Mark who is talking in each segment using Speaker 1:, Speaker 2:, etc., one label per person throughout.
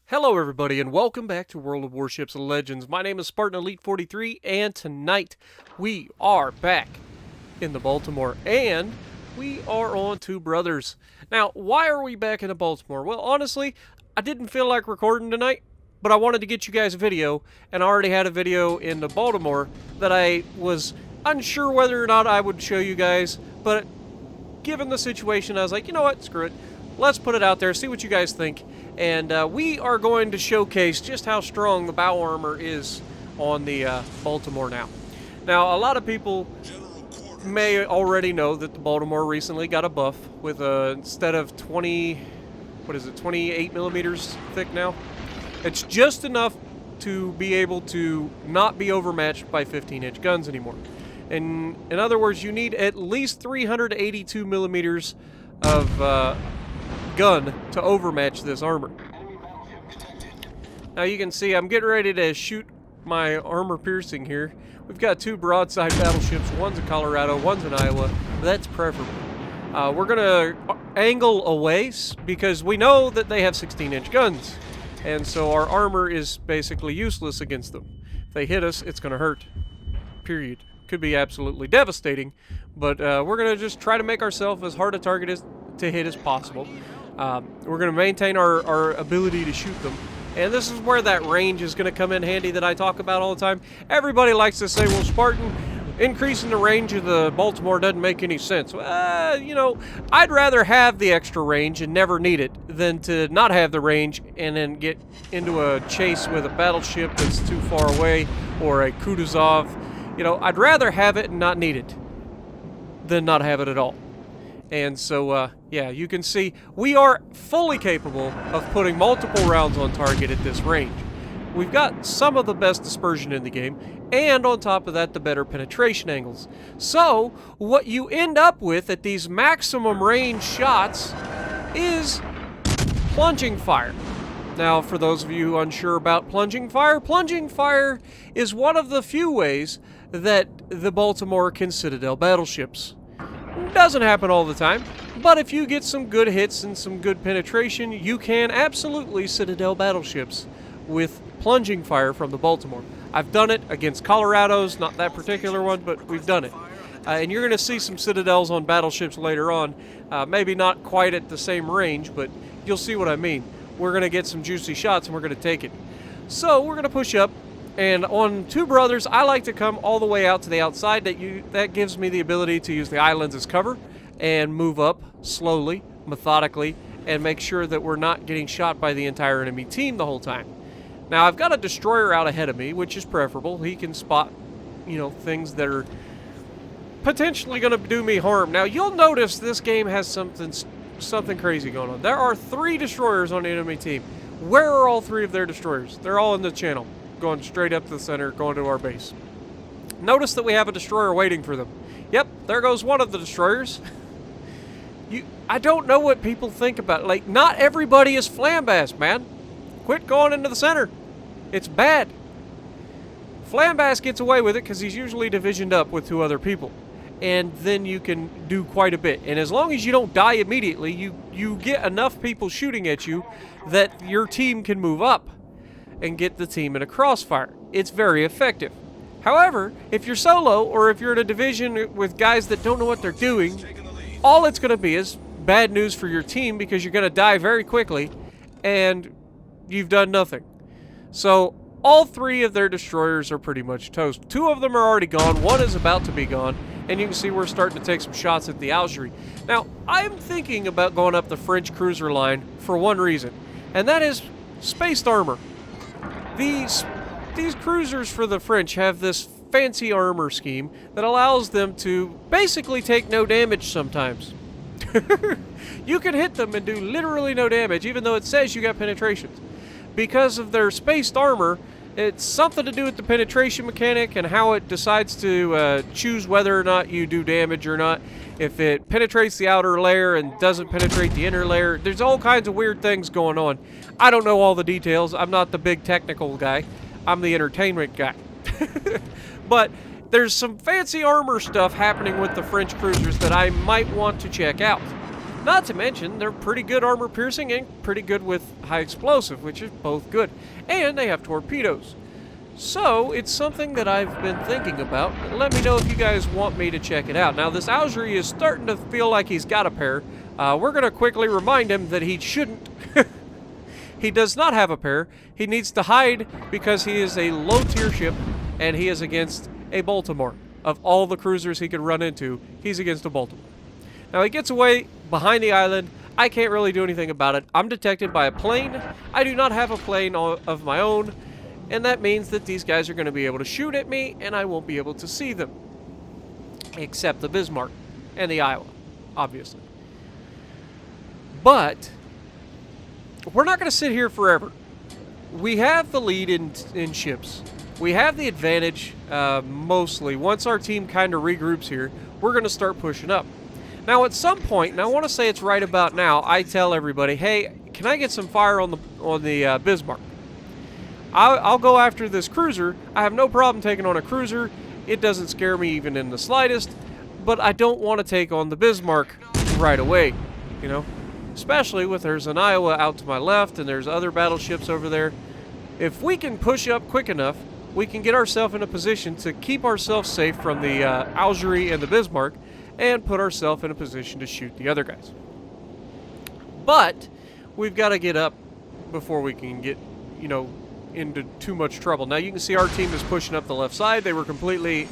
Speaker 1: Hello everybody and welcome back to World of Warships Legends. My name is Spartan Elite 43 and tonight we are back in the Baltimore and we are on Two Brothers. Now, why are we back in the Baltimore? Well, honestly, I didn't feel like recording tonight, but I wanted to get you guys a video, and I already had a video in the Baltimore that I was unsure whether or not I would show you guys, but given the situation, I was like, you know what, screw it. Let's put it out there, see what you guys think. And we are going to showcase just how strong the bow armor is on the Baltimore now. Now, a lot of people may already know that the Baltimore recently got a buff with instead of 28 millimeters thick now. It's just enough to be able to not be overmatched by 15-inch guns anymore. And in other words, you need at least 382 millimeters of gun to overmatch this armor. Now you can see I'm getting ready to shoot my armor piercing here. We've got two broadside battleships. One's in Colorado, one's in Iowa. That's preferable. We're gonna angle away because we know that they have 16-inch guns, and so our armor is basically useless against them. If they hit us, it's gonna hurt. Period. Could be absolutely devastating, but we're gonna just try to make ourselves as hard a target to hit as possible. We're going to maintain our ability to shoot them. And this is where that range is going to come in handy that I talk about all the time. Everybody likes to say, well, Spartan, increasing the range of the Baltimore doesn't make any sense. You know, I'd rather have the extra range and never need it than to not have the range and then get into a chase with a battleship that's too far away or a Kutuzov. You know, I'd rather have it and not need it than not have it at all. And so, yeah, you can see we are fully capable of putting multiple rounds on target at this range. We've got some of the best dispersion in the game, and on top of that, the better penetration angles. So, what you end up with at these maximum range shots is plunging fire. Now, for those of you unsure about plunging fire is one of the few ways that the Baltimore can citadel battleships. Doesn't happen all the time, but if you get some good hits and some good penetration, you can absolutely citadel battleships with plunging fire from the Baltimore. I've done it against Colorados, not that particular one, but we've done it. And you're going to see some citadels on battleships later on, maybe not quite at the same range, but you'll see what I mean. We're going to get some juicy shots and we're going to take it. So we're going to push up. And on Two Brothers, I like to come all the way out to the outside. That gives me the ability to use the islands as cover and move up slowly, methodically, and make sure that we're not getting shot by the entire enemy team the whole time. Now, I've got a destroyer out ahead of me, which is preferable. He can spot, you know, things that are potentially going to do me harm. Now, you'll notice this game has something crazy going on. There are 3 destroyers on the enemy team. Where are all 3 of their destroyers? They're all in the channel, going straight up to the center, going to our base. Notice that we have a destroyer waiting for them. Yep, there goes one of the destroyers. I don't know what people think about it. Like, not everybody is Flambast, man. Quit going into the center. It's bad. Flambast gets away with it because he's usually divisioned up with 2 other people. And then you can do quite a bit. And as long as you don't die immediately, you get enough people shooting at you that your team can move up and get the team in a crossfire. It's very effective. However, if you're solo or if you're in a division with guys that don't know what they're doing, all it's going to be is bad news for your team because you're going to die very quickly and you've done nothing. So all 3 of their destroyers are pretty much toast. 2 of them are already gone. 1 is about to be gone. And you can see we're starting to take some shots at the Algerie. Now, I'm thinking about going up the French cruiser line for one reason, and that is spaced armor. These cruisers for the French have this fancy armor scheme that allows them to basically take no damage sometimes. You can hit them and do literally no damage, even though it says you got penetrations. Because of their spaced armor, it's something to do with the penetration mechanic and how it decides to choose whether or not you do damage or not. If it penetrates the outer layer and doesn't penetrate the inner layer, there's all kinds of weird things going on. I don't know all the details. I'm not the big technical guy. I'm the entertainment guy. But there's some fancy armor stuff happening with the French cruisers that I might want to check out. Not to mention, they're pretty good armor piercing and pretty good with high explosive, which is both good. And they have torpedoes. So, it's something that I've been thinking about. Let me know if you guys want me to check it out. Now, this Augery is starting to feel like he's got a pair. We're going to quickly remind him that he shouldn't. He does not have a pair. He needs to hide because he is a low-tier ship, and he is against a Baltimore. Of all the cruisers he could run into, he's against a Baltimore. Now, he gets away behind the island. I can't really do anything about it. I'm detected by a plane. I do not have a plane of my own. And that means that these guys are going to be able to shoot at me, and I won't be able to see them. Except the Bismarck and the Iowa, obviously. But we're not going to sit here forever. We have the lead in ships. We have the advantage, mostly. Once our team kind of regroups here, we're going to start pushing up. Now, at some point, and I want to say it's right about now, I tell everybody, hey, can I get some fire on the Bismarck? I'll go after this cruiser. I have no problem taking on a cruiser. It doesn't scare me even in the slightest. But I don't want to take on the Bismarck right away, you know? Especially with there's an Iowa out to my left and there's other battleships over there. If we can push up quick enough, we can get ourselves in a position to keep ourselves safe from the Augery and the Bismarck and put ourselves in a position to shoot the other guys. But we've got to get up before we can get, you know, into too much trouble. Now you can see our team is pushing up the left side. They were completely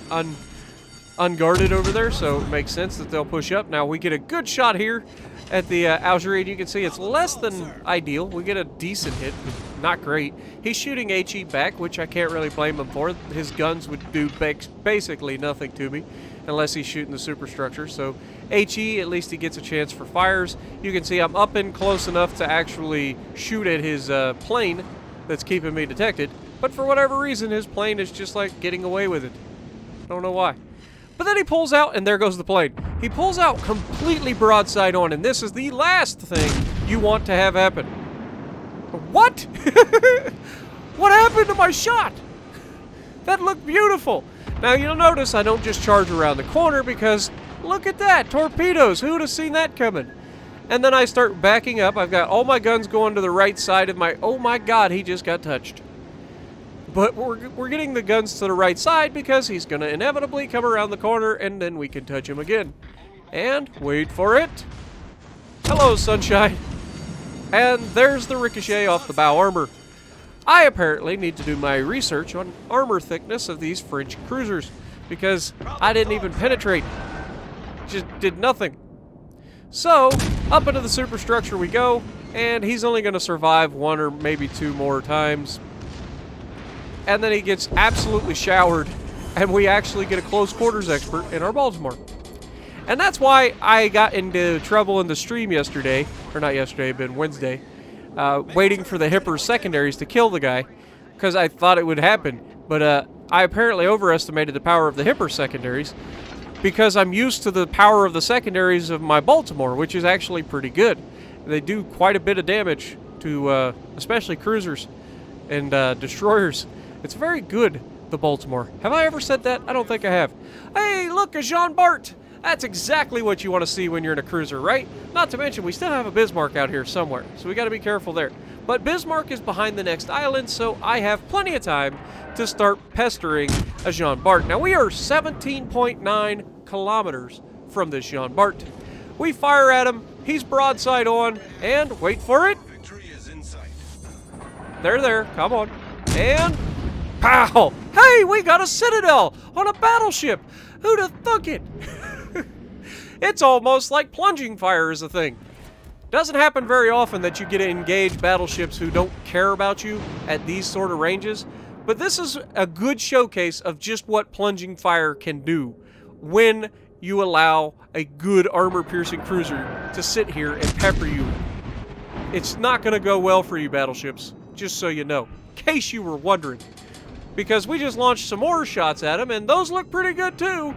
Speaker 1: unguarded over there, so it makes sense that they'll push up. Now we get a good shot here at the Augery, and you can see it's less than ideal. We get a decent hit, not great. He's shooting HE back, which I can't really blame him for. His guns would do basically nothing to me unless he's shooting the superstructure. So HE, at least he gets a chance for fires. You can see I'm up in close enough to actually shoot at his plane that's keeping me detected, but for whatever reason his plane is just like getting away with it. I don't know why. But then he pulls out and there goes the plane. He pulls out completely broadside on, and this is the last thing you want to have happen. What? What happened to my shot? That looked beautiful. Now you'll notice I don't just charge around the corner because look at that, torpedoes. Who would have seen that coming? And then I start backing up. I've got all my guns going to the right side of my... Oh my God, he just got touched. But we're getting the guns to the right side because he's going to inevitably come around the corner and then we can touch him again. And wait for it. Hello, sunshine. And there's the ricochet off the bow armor. I apparently need to do my research on armor thickness of these French cruisers because I didn't even penetrate. Just did nothing. So, up into the superstructure we go, and he's only going to survive one or maybe two more times. And then he gets absolutely showered, and we actually get a close quarters expert in our Baltimore. And that's why I got into trouble in the stream yesterday, or not yesterday, but Wednesday, waiting for the Hipper secondaries to kill the guy, because I thought it would happen. But I apparently overestimated the power of the Hipper secondaries, because I'm used to the power of the secondaries of my Baltimore, which is actually pretty good. They do quite a bit of damage to especially cruisers and destroyers. It's very good, the Baltimore. Have I ever said that? I don't think I have. Hey, look, a Jean Bart! That's exactly what you want to see when you're in a cruiser, right? Not to mention, we still have a Bismarck out here somewhere, so we got to be careful there. But Bismarck is behind the next island, so I have plenty of time to start pestering a Jean Bart. Now, we are 17.9 kilometers from this Jean Bart. We fire at him, he's broadside on, and wait for it.
Speaker 2: Victory is in sight.
Speaker 1: There, come on. And pow! Hey, we got a citadel on a battleship. Who'd have thunk it? It's almost like plunging fire is a thing. Doesn't happen very often that you get to engage battleships who don't care about you at these sort of ranges, but this is a good showcase of just what plunging fire can do when you allow a good armor-piercing cruiser to sit here and pepper you. It's not going to go well for you, battleships, just so you know, in case you were wondering. Because we just launched some more shots at them, and those look pretty good too.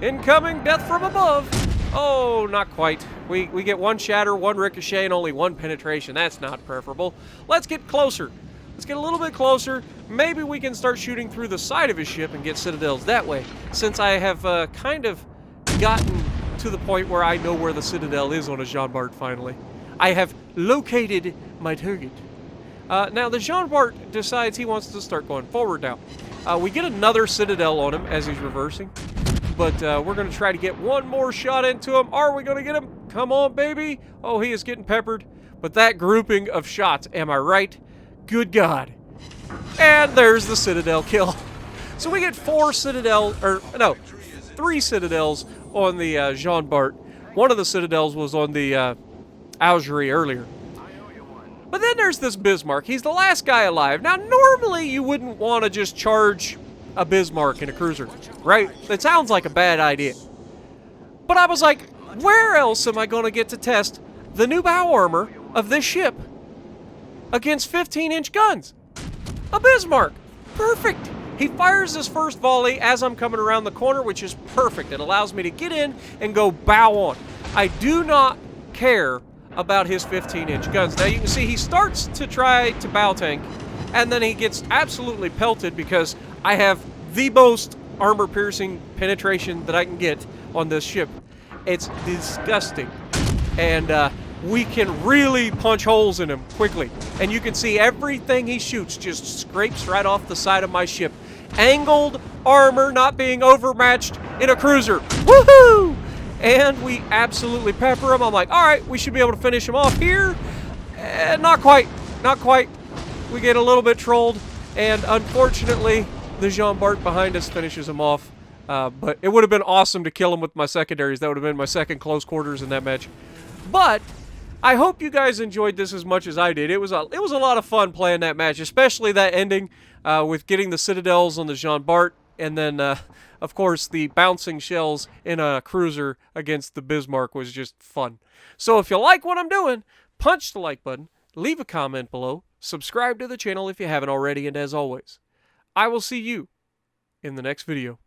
Speaker 1: Incoming death from above. Oh, not quite. We get one shatter, one ricochet, and only one penetration. That's not preferable. Let's get closer. Let's get a little bit closer. Maybe we can start shooting through the side of his ship and get citadels that way. Since I have kind of gotten to the point where I know where the citadel is on a Jean Bart finally. I have located my target. Now, the Jean Bart decides he wants to start going forward now. We get another citadel on him as he's reversing. But we're going to try to get one more shot into him. Are we going to get him? Come on, baby. Oh, he is getting peppered. But that grouping of shots, am I right? Good God. And there's the citadel kill. So we get 3 citadels on the Jean Bart. One of the citadels was on the Augerie earlier. But then there's this Bismarck. He's the last guy alive. Now, normally you wouldn't want to just charge a Bismarck in a cruiser, right? It sounds like a bad idea. But I was like, where else am I going to get to test the new bow armor of this ship against 15-inch guns? A Bismarck. Perfect. He fires his first volley as I'm coming around the corner, which is perfect. It allows me to get in and go bow on. I do not care about his 15-inch guns. Now, you can see he starts to try to bow tank, and then he gets absolutely pelted because I have the most armor-piercing penetration that I can get on this ship. It's disgusting. And we can really punch holes in him quickly. And you can see everything he shoots just scrapes right off the side of my ship. Angled armor not being overmatched in a cruiser. Woohoo! And we absolutely pepper him. I'm like, all right, we should be able to finish him off here. Not quite. Not quite. We get a little bit trolled. And unfortunately, the Jean Bart behind us finishes him off. But it would have been awesome to kill him with my secondaries. That would have been my second close quarters in that match. But I hope you guys enjoyed this as much as I did. It was a lot of fun playing that match, especially that ending with getting the citadels on the Jean Bart, and then, of course, the bouncing shells in a cruiser against the Bismarck was just fun. So if you like what I'm doing, punch the like button, leave a comment below, subscribe to the channel if you haven't already, and as always, I will see you in the next video.